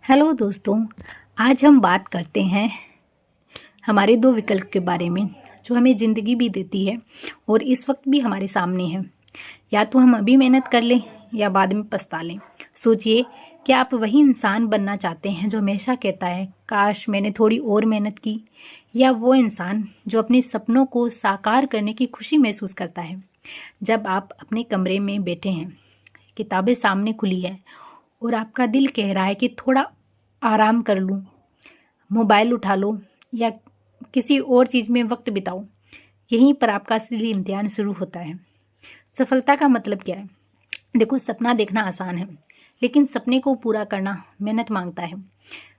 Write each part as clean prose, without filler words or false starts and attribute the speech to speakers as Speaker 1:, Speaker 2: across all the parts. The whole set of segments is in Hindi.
Speaker 1: हेलो दोस्तों। आज हम बात करते हैं हमारे दो विकल्प के बारे में जो हमें ज़िंदगी भी देती है और इस वक्त भी हमारे सामने है। या तो हम अभी मेहनत कर लें या बाद में पछता लें। सोचिए कि आप वही इंसान बनना चाहते हैं जो हमेशा कहता है काश मैंने थोड़ी और मेहनत की, या वो इंसान जो अपने सपनों को साकार करने की खुशी महसूस करता है जब आप अपने कमरे में बैठे हैं, किताबें सामने खुली है और आपका दिल कह रहा है कि थोड़ा आराम कर लूं, मोबाइल उठा लो या किसी और चीज़ में वक्त बिताओ। यहीं पर आपका असली इम्तिहान शुरू होता है। सफलता का मतलब क्या है? देखो, सपना देखना आसान है, लेकिन सपने को पूरा करना मेहनत मांगता है।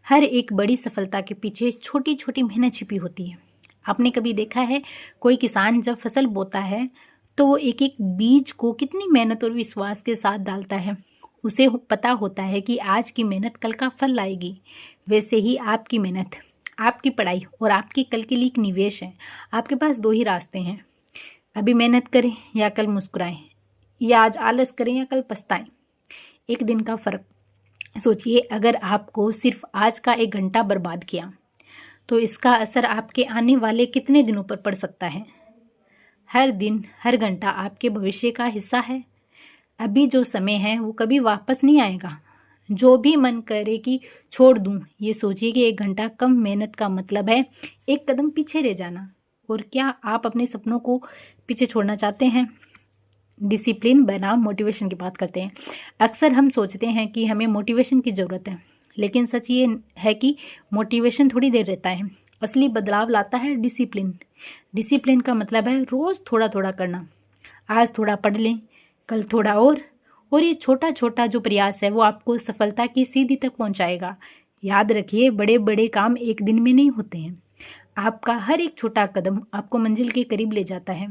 Speaker 1: हर एक बड़ी सफलता के पीछे छोटी छोटी मेहनत छिपी होती है। आपने कभी देखा है कोई किसान जब फसल बोता है तो वो एक एक बीज को कितनी मेहनत और विश्वास के साथ डालता है। उसे पता होता है कि आज की मेहनत कल का फल लाएगी। वैसे ही आपकी मेहनत, आपकी पढ़ाई और आपकी कल के लिए एक निवेश है। आपके पास दो ही रास्ते हैं, अभी मेहनत करें या कल मुस्कुराएं, या आज आलस करें या कल पछताएं। एक दिन का फर्क सोचिए। अगर आपको सिर्फ आज का 1 घंटा बर्बाद किया तो इसका असर आपके आने वाले कितने दिनों पर पड़ सकता है। हर दिन हर घंटा आपके भविष्य का हिस्सा है। अभी जो समय है वो कभी वापस नहीं आएगा। जो भी मन करे कि छोड़ दूं, ये सोचिए कि 1 घंटा कम मेहनत का मतलब है एक कदम पीछे रह जाना। और क्या आप अपने सपनों को पीछे छोड़ना चाहते हैं? डिसिप्लिन बनाम मोटिवेशन की बात करते हैं। अक्सर हम सोचते हैं कि हमें मोटिवेशन की ज़रूरत है, लेकिन सच ये है कि मोटिवेशन थोड़ी देर रहता है। असली बदलाव लाता है डिसिप्लिन। डिसिप्लिन का मतलब है रोज़ थोड़ा थोड़ा करना। आज थोड़ा पढ़ लें, कल थोड़ा और ये छोटा छोटा जो प्रयास है वो आपको सफलता की सीढ़ी तक पहुंचाएगा। याद रखिए, बड़े बड़े काम एक दिन में नहीं होते हैं। आपका हर एक छोटा कदम आपको मंजिल के करीब ले जाता है।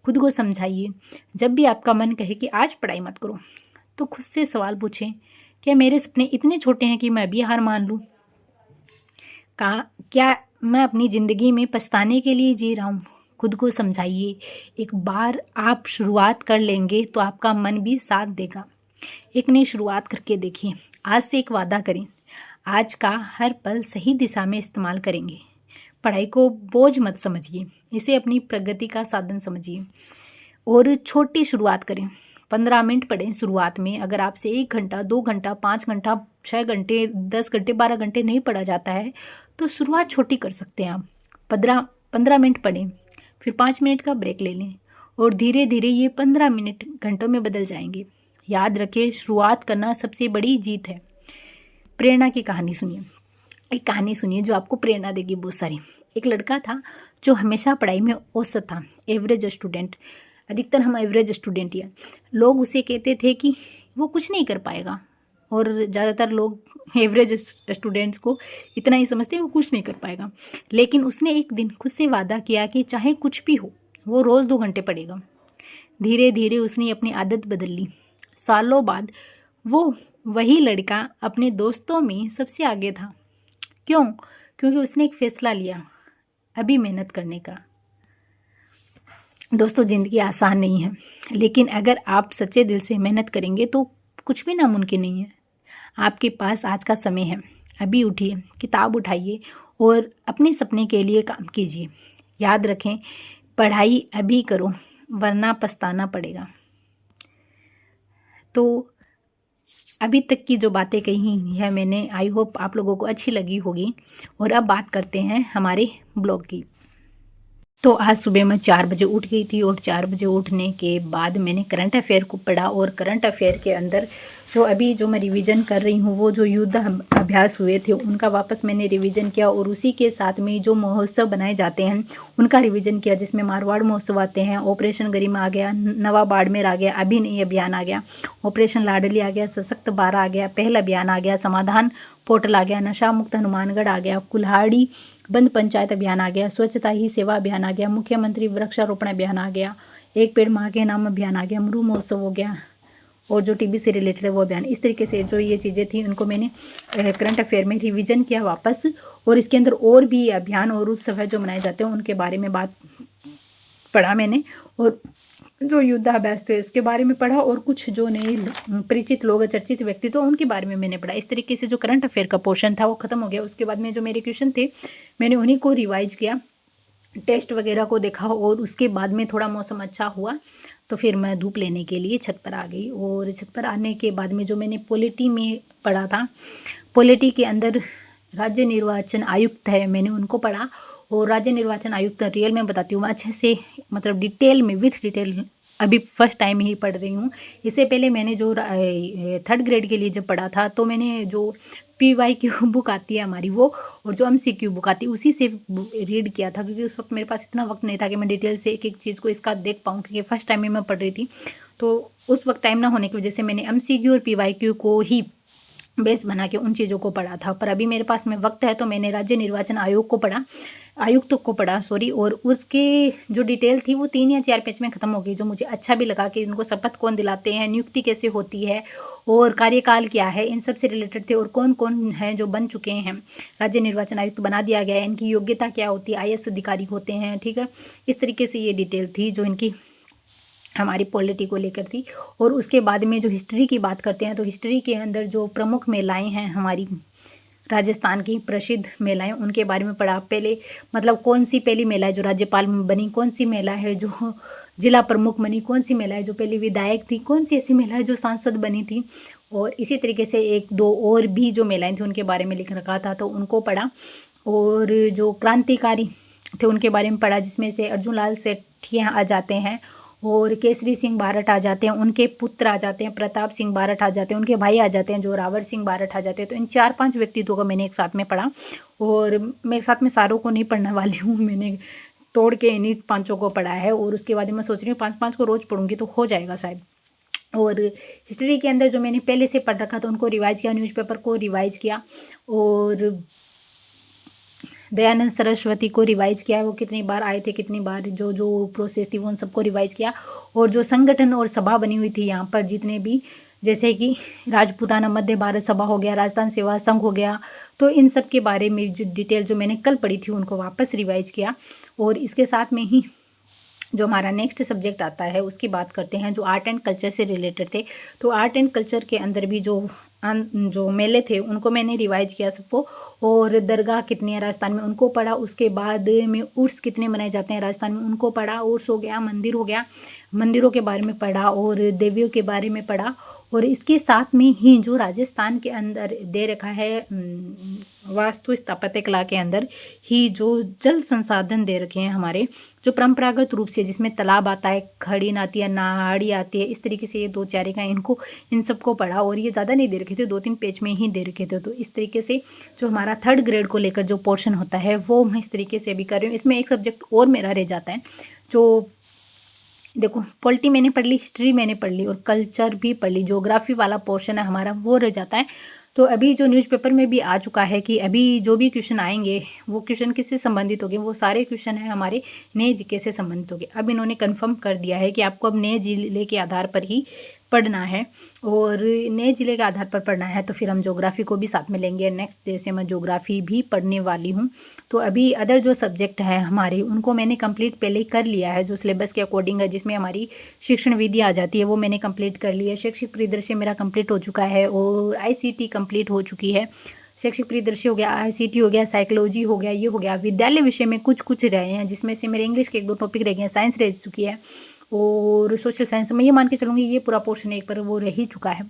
Speaker 1: खुद को समझाइए, जब भी आपका मन कहे कि आज पढ़ाई मत करो, तो खुद से सवाल पूछें, क्या मेरे सपने इतने छोटे हैं कि मैं अभी हार मान लूँ? क्या मैं अपनी ज़िंदगी में पछताने के लिए जी रहा हूँ? खुद को समझाइए। एक बार आप शुरुआत कर लेंगे तो आपका मन भी साथ देगा। एक नई शुरुआत करके देखिए। आज से एक वादा करें, आज का हर पल सही दिशा में इस्तेमाल करेंगे। पढ़ाई को बोझ मत समझिए, इसे अपनी प्रगति का साधन समझिए और छोटी शुरुआत करें। 15 मिनट पढ़ें शुरुआत में। अगर आपसे 1 घंटा, 2 घंटा, 5 घंटा, 6 घंटे, 10 घंटे, 12 घंटे नहीं पढ़ा जाता है तो शुरुआत छोटी कर सकते हैं आप। 15 मिनट पढ़ें, फिर 5 मिनट का ब्रेक ले लें और धीरे धीरे ये 15 मिनट घंटों में बदल जाएंगे। याद रखें, शुरुआत करना सबसे बड़ी जीत है। प्रेरणा की कहानी सुनिए। एक कहानी सुनिए जो आपको प्रेरणा देगी बहुत सारी। एक लड़का था जो हमेशा पढ़ाई में औसत था, एवरेज स्टूडेंट। अधिकतर हम एवरेज स्टूडेंट ही हैं। लोग उसे कहते थे कि वो कुछ नहीं कर पाएगा, और ज़्यादातर लोग एवरेज स्टूडेंट्स को इतना ही समझते हैं वो कुछ नहीं कर पाएगा। लेकिन उसने एक दिन खुद से वादा किया कि चाहे कुछ भी हो वो रोज़ 2 घंटे पढ़ेगा। धीरे धीरे उसने अपनी आदत बदल ली। सालों बाद वो वही लड़का अपने दोस्तों में सबसे आगे था। क्यों? क्योंकि उसने एक फैसला लिया, अभी मेहनत करने का। दोस्तों, ज़िंदगी आसान नहीं है, लेकिन अगर आप सच्चे दिल से मेहनत करेंगे तो कुछ भी नामुमकिन नहीं है। आपके पास आज का समय है। अभी उठिए, किताब उठाइए और अपने सपने के लिए काम कीजिए। याद रखें, पढ़ाई अभी करो वरना पछताना पड़ेगा। तो अभी तक की जो बातें कही है मैंने, आई होप आप लोगों को अच्छी लगी होगी। और अब बात करते हैं हमारे ब्लॉग की। तो आज सुबह मैं 4 बजे उठ गई थी और 4 बजे उठने के बाद मैंने करंट अफेयर को पढ़ा। और करंट अफेयर के अंदर जो मैं रिवीजन कर रही हूँ वो जो युद्ध अभ्यास हुए थे उनका वापस मैंने रिवीजन किया। और उसी के साथ में जो महोत्सव बनाए जाते हैं उनका रिवीजन किया, जिसमें मारवाड़ महोत्सव आते हैं, ऑपरेशन गरिमा आ गया, नवा बाड़मेर आ गया, अभिनय अभियान आ गया, ऑपरेशन लाडली आ गया, सशक्त 12 आ गया, पहल अभियान आ गया, समाधान पोर्टल आ गया, नशा मुक्त हनुमानगढ़ आ गया, कुल्हाड़ी बंद पंचायत अभियान आ गया, स्वच्छता ही सेवा अभियान आ गया, मुख्यमंत्री वृक्षारोपण अभियान आ गया, एक पेड़ माँ के नाम अभियान आ गया, मरु महोत्सव हो गया, और जो टीबी से रिलेटेड है वो अभियान। इस तरीके से जो ये चीज़ें थी उनको मैंने करंट अफेयर में रिवीजन किया वापस। और इसके अंदर और भी अभियान और उत्सव है जो मनाए जाते हैं उनके बारे में बात पढ़ा मैंने। और जो युद्धाभ्यास थे उसके बारे में पढ़ा, और कुछ जो नए परिचित लोग, चर्चित व्यक्ति तो उनके बारे में मैंने पढ़ा। इस तरीके से जो करंट अफेयर का पोर्शन था वो खत्म हो गया। उसके बाद में जो मेरे क्वेश्चन थे मैंने उन्हीं को रिवाइज किया, टेस्ट वगैरह को देखा, और उसके बाद में थोड़ा मौसम अच्छा हुआ तो फिर मैं धूप लेने के लिए छत पर आ गई। और छत पर आने के बाद में जो मैंने पॉलिटी में पढ़ा था, पॉलिटी के अंदर राज्य निर्वाचन आयुक्त है, मैंने उनको पढ़ा। और राज्य निर्वाचन आयुक्त रियल में बताती हूँ मैं अच्छे से, मतलब डिटेल में, विथ डिटेल अभी फर्स्ट टाइम ही पढ़ रही हूँ। इससे पहले मैंने जो 3rd ग्रेड के लिए जब पढ़ा था तो मैंने जो PYQ बुक आती है हमारी वो, और जो MCQ बुक आती है उसी से रीड किया था, क्योंकि उस वक्त मेरे पास इतना वक्त नहीं था कि मैं डिटेल से एक एक चीज़ को इसका देख पाऊँ, क्योंकि फर्स्ट टाइम में मैं पढ़ रही थी। तो उस वक्त टाइम ना होने की वजह से मैंने MCQ और PYQ को ही बेस बना के उन चीज़ों को पढ़ा था। पर अभी मेरे पास में वक्त है तो मैंने राज्य निर्वाचन आयोग को पढ़ा, आयुक्त को पढ़ा सॉरी, और उसके जो डिटेल थी वो 3 या 4 पेज में ख़त्म हो गई, जो मुझे अच्छा भी लगा कि इनको शपथ कौन दिलाते हैं, नियुक्ति कैसे होती है, और कार्यकाल क्या है, इन सब से रिलेटेड थे। और कौन कौन हैं जो बन चुके हैं, राज्य निर्वाचन आयुक्त बना दिया गया है, इनकी योग्यता क्या होती है, IAS अधिकारी होते हैं, ठीक है। इस तरीके से ये डिटेल थी जो इनकी हमारी पॉलिटी को लेकर थी। और उसके बाद में जो हिस्ट्री की बात करते हैं तो हिस्ट्री के अंदर जो प्रमुख महिलाएं हैं हमारी राजस्थान की प्रसिद्ध महिलाएं, उनके बारे में पढ़ा। पहले मतलब कौन सी पहली महिला है जो राज्यपाल बनी, कौन सी महिला है जो जिला प्रमुख बनी, कौन सी महिला है जो पहली विधायक थी, कौन सी ऐसी महिला है जो सांसद बनी थी। और इसी तरीके से 1-2 और भी जो महिलाएं थी उनके बारे में लिख रखा था तो उनको पढ़ा। और जो क्रांतिकारी थे उनके बारे में पढ़ा, जिसमें से अर्जुन लाल सेठिया आ जाते हैं, और केसरी सिंह बारठ आ जाते हैं, उनके पुत्र आ जाते हैं, प्रताप सिंह बारठ आ जाते हैं, उनके भाई आ जाते हैं जो रावर सिंह बारठ आ जाते हैं। तो इन 4-5 व्यक्तित्वों को मैंने एक साथ में पढ़ा, और मैं एक साथ में सारों को नहीं पढ़ने वाली हूँ, मैंने तोड़ के इन्हीं 5 को पढ़ा है। और उसके बाद मैं सोच रही हूँ 5-5 को रोज़ पढ़ूंगी तो हो जाएगा शायद। और हिस्ट्री के अंदर जो मैंने पहले से पढ़ रखा था उनको रिवाइज किया, न्यूज़पेपर को रिवाइज किया, और दयानंद सरस्वती को रिवाइज किया, वो कितनी बार आए थे, कितनी बार जो जो प्रोसेस थी वो उन सबको रिवाइज किया। और जो संगठन और सभा बनी हुई थी यहाँ पर जितने भी, जैसे कि राजपूताना मध्य भारत सभा हो गया, राजस्थान सेवा संघ हो गया, तो इन सब के बारे में जो डिटेल जो मैंने कल पढ़ी थी उनको वापस रिवाइज किया। और इसके साथ में ही जो हमारा नेक्स्ट सब्जेक्ट आता है उसकी बात करते हैं, जो आर्ट एंड कल्चर से रिलेटेड थे। तो आर्ट एंड कल्चर के अंदर भी जो मेले थे उनको मैंने रिवाइज किया सबको, और दरगाह कितनी है राजस्थान में उनको पढ़ा। उसके बाद में उर्स कितने मनाए जाते हैं राजस्थान में उनको पढ़ा। उर्स हो गया, मंदिर हो गया, मंदिरों के बारे में पढ़ा, और देवियों के बारे में पढ़ा। और इसके साथ में ही जो राजस्थान के अंदर दे रखा है वास्तु स्थापत्य कला के अंदर ही जो जल संसाधन दे रखे हैं हमारे, जो परंपरागत रूप से, जिसमें तालाब आता है, खड़ीन आती है, नाड़ी आती है, इस तरीके से ये 2-4 का इनको इन सबको पढ़ा। और ये ज़्यादा नहीं दे रखे थे, 2-3 पेज में ही दे रखे थे। तो इस तरीके से जो हमारा 3rd ग्रेड को लेकर जो पोर्शन होता है वो मैं इस तरीके से भी कर रही हूँ। इसमें एक सब्जेक्ट और मेरा रह जाता है, जो देखो पॉलिटी मैंने पढ़ ली, हिस्ट्री मैंने पढ़ ली, और कल्चर भी पढ़ ली, ज्योग्राफी वाला पोर्शन है हमारा वो रह जाता है। तो अभी जो न्यूज़पेपर में भी आ चुका है कि अभी जो भी क्वेश्चन आएंगे वो क्वेश्चन किससे संबंधित होंगे, वो सारे क्वेश्चन है हमारे नए जिले से संबंधित होंगे। अब इन्होंने कंफर्म कर दिया है कि आपको अब नए जिले के आधार पर ही पढ़ना है, और नए जिले के आधार पर पढ़ना है तो फिर हम ज्योग्राफी को भी साथ में लेंगे। नेक्स्ट डे से मैं ज्योग्राफी भी पढ़ने वाली हूँ। तो अभी अदर जो सब्जेक्ट है हमारे उनको मैंने कंप्लीट पहले ही कर लिया है, जो सिलेबस के अकॉर्डिंग है, जिसमें हमारी शिक्षण विधि आ जाती है वो मैंने कंप्लीट कर लिया है। शैक्षिक परिदृश्य मेरा कंप्लीट हो चुका है, और ICT कंप्लीट हो चुकी है। शैक्षिक परिदृश्य हो गया, ICT हो गया, साइकोलॉजी हो गया, ये हो गया। विद्यालय विषय में कुछ रहे हैं, जिसमें से मेरे इंग्लिश के 1-2 टॉपिक रह गए हैं, साइंस रह चुकी है, और सोशल साइंस में ये मान के चलूँगी ये पूरा पोर्शन एक पर वो रह ही चुका है।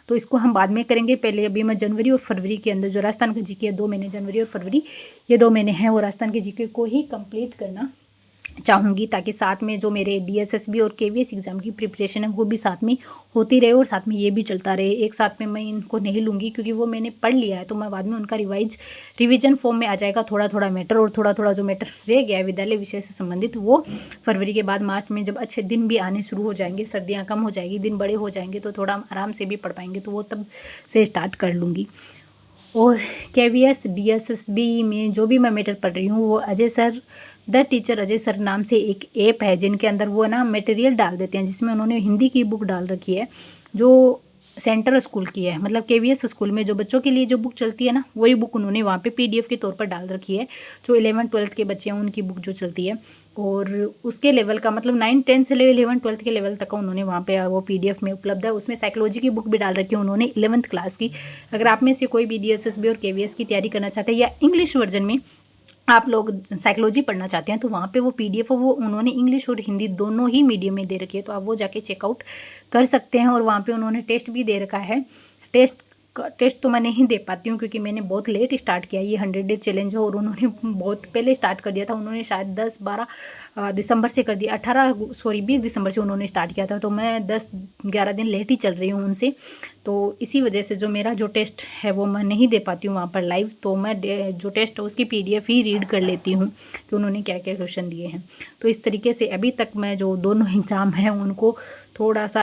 Speaker 1: तो इसको हम बाद में करेंगे। पहले अभी मैं जनवरी और फरवरी के अंदर जो राजस्थान का जीके है, 2 महीने जनवरी और फरवरी ये 2 महीने हैं, वो राजस्थान के जीके को ही कंप्लीट करना चाहूँगी, ताकि साथ में जो मेरे DSSB और KVS एग्ज़ाम की प्रिपरेशन है वो भी साथ में होती रहे, और साथ में ये भी चलता रहे। एक साथ में मैं इनको नहीं लूँगी क्योंकि वो मैंने पढ़ लिया है, तो मैं बाद में उनका रिवीजन फॉर्म में आ जाएगा थोड़ा थोड़ा मैटर, और थोड़ा थोड़ा जो मैटर रह गया है विद्यालय विषय से संबंधित वो फरवरी के बाद मार्च में जब अच्छे दिन भी आने शुरू हो जाएंगे, सर्दियाँ कम हो जाएगी, दिन बड़े हो जाएंगे, तो थोड़ा आराम से भी पढ़ पाएंगे, तो वो तब से स्टार्ट कर लूँगी। और KVS DSSB में जो भी मैं मैटर पढ़ रही हूँ वो Ajay sir, the teacher Ajay sir नाम से एक ऐप है, जिनके अंदर वो ना मटेरियल डाल देते हैं, जिसमें उन्होंने हिंदी की बुक डाल रखी है जो सेंट्रल स्कूल की है, मतलब KVS स्कूल में जो बच्चों के लिए जो बुक चलती है ना, वही बुक उन्होंने वहाँ पे PDF के तौर पर डाल रखी है। जो 11th 12th के बच्चे हैं उनकी बुक जो चलती है, और उसके लेवल का मतलब 9, 10 से 11, 12 के लेवल तक का उन्होंने वहाँ पे वो PDF में उपलब्ध है। उसमें साइकोलॉजी की बुक भी डाल रखी है उन्होंने 11th क्लास की। अगर आप में से कोई भी DSSB और KVS की तैयारी करना चाहते हैं या इंग्लिश वर्जन में आप लोग साइकोलॉजी पढ़ना चाहते हैं तो वहाँ पे वो PDF वो उन्होंने इंग्लिश और हिंदी दोनों ही मीडियम में दे रखी है, तो आप वो जाके चेकआउट कर सकते हैं। और वहाँ पे उन्होंने टेस्ट भी दे रखा है। टेस्ट तो मैं नहीं दे पाती हूँ क्योंकि मैंने बहुत लेट स्टार्ट किया। ये 100 डे चैलेंज है और उन्होंने बहुत पहले स्टार्ट कर दिया था। उन्होंने शायद 10-12 दिसंबर से कर दिया, 20 दिसंबर से उन्होंने स्टार्ट किया था। तो मैं 10-11 दिन लेट ही चल रही हूँ उनसे। तो इसी वजह से जो मेरा जो टेस्ट है वो मैं नहीं दे पाती हूँ वहाँ पर लाइव। तो मैं जो टेस्ट है उसकी PDF ही रीड कर लेती हूँ कि उन्होंने क्या क्या क्वेश्चन दिए हैं। तो इस तरीके से अभी तक मैं जो दोनों एग्ज़ाम हैं उनको थोड़ा सा